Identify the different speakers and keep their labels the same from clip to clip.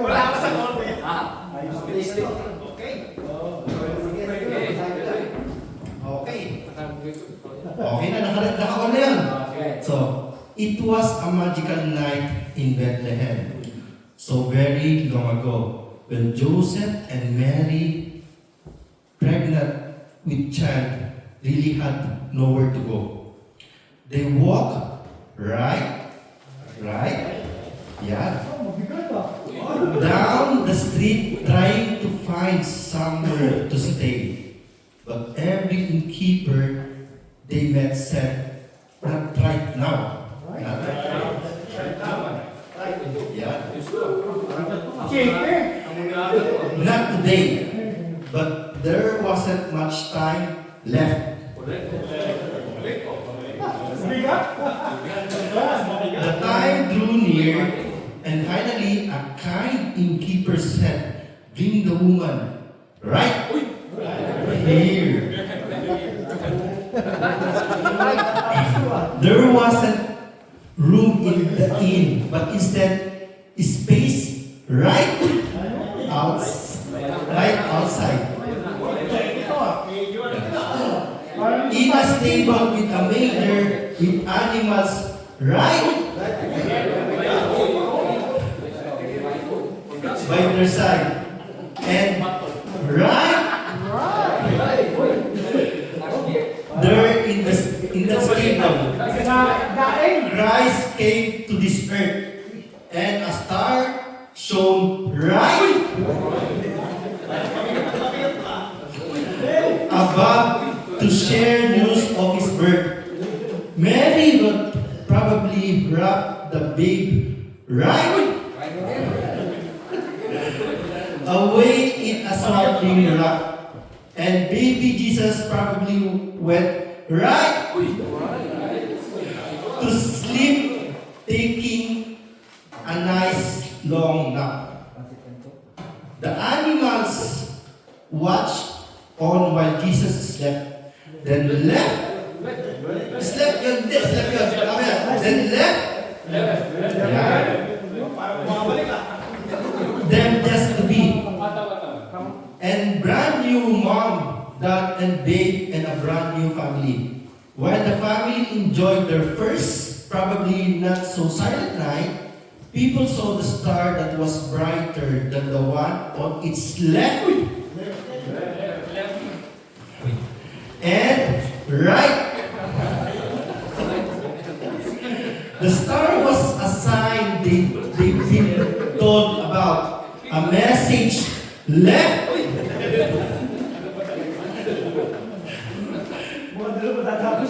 Speaker 1: Wala ka sa korte.
Speaker 2: Okay na, naka-on na yan. So, it was a magical night in Bethlehem. So very long ago, when Joseph and Mary, pregnant with child, really had nowhere to go. They walked yeah, down the street trying to find somewhere to stay. But every innkeeper they met said, not right now. Not right now. Yeah. Not today. But there wasn't much time left. The time drew near, and finally a kind innkeeper said, bring the woman right here. There wasn't room in the inn, but instead space right outside. In a stable with a manger with animals right by their side. And right there in the stable, Christ came to this earth, and a star shone right above to share news of his birth. Mary would probably wrap the babe right away in a swaddling wrap, and baby Jesus probably went right to sleep, taking a nice long nap. The animals watched on while Jesus slept, then left. Then left. Yeah. Them just to be. And brand new mom, dad, and babe, and a brand new family. While the family enjoyed their first, probably not so silent night, people saw the star that was brighter than the one on its left. And right. The star was a sign they've been told about. A message left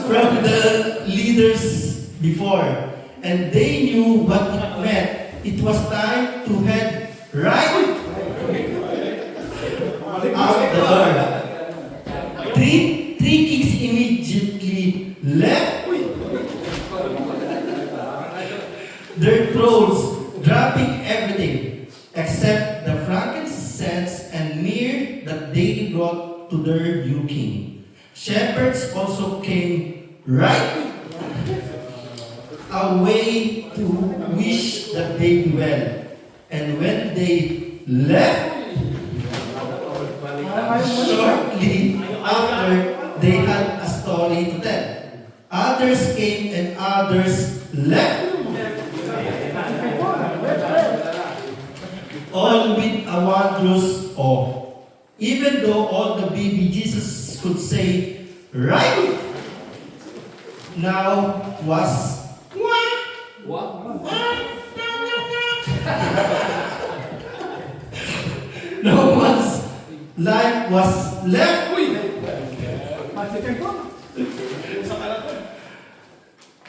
Speaker 2: from the leaders before. And they knew what it meant. It was time to head right out the door. Three kings immediately left their thrones, dropping everything except the frankincense and myrrh that they brought to their new king. Shepherds also came right away to wish the baby well. And when they left, shortly after, they had a story to tell. Others came and others left. All with a wondrous awe. Even though all the baby Jesus could say, right now was no one's life was left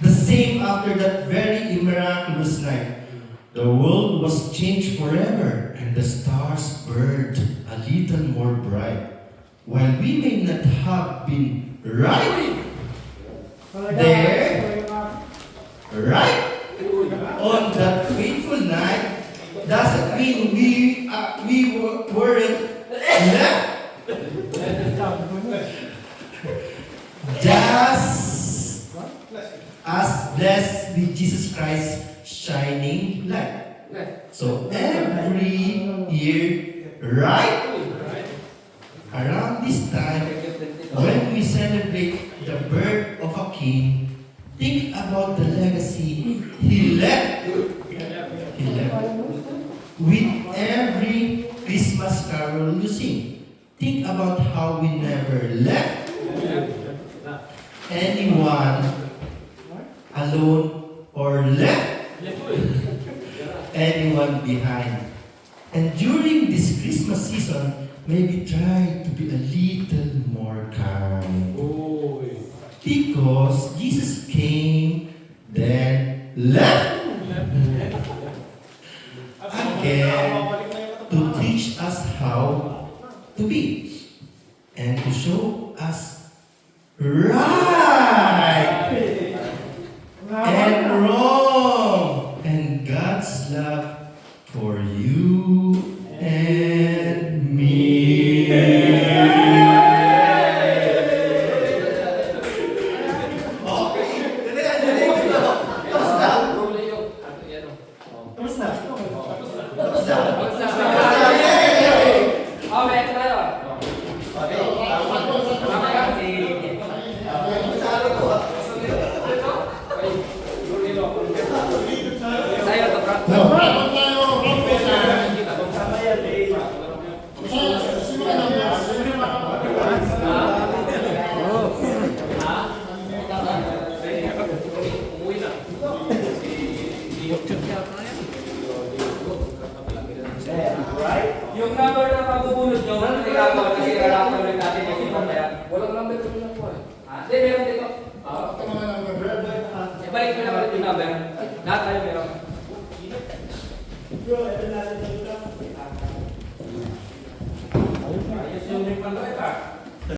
Speaker 2: the same after that very miraculous night. The world was changed forever, and the stars burned a little more bright. While we may not have been right there, right on that fateful night, doesn't mean we weren't left. Just as blessed with Jesus Christ shining light. So every year, right around this time, when we celebrate the birth of a king, think about the legacy he left. He left. With every Christmas carol you sing, think about how we never left anyone alone or left anyone behind. And during this Christmas season, maybe try to be a little more kind. Because Jesus came, then left again to teach us how to be and to show us right and wrong and God's love for you and me.
Speaker 3: Yung number na mabubunod nyo, nilakaw ulit natin yung mamaya. Walang number ko lang po eh. Hindi, meron dito. Ibalik mo na ulit yung number. Lahat tayo meron. Ayos yung ring pala ito.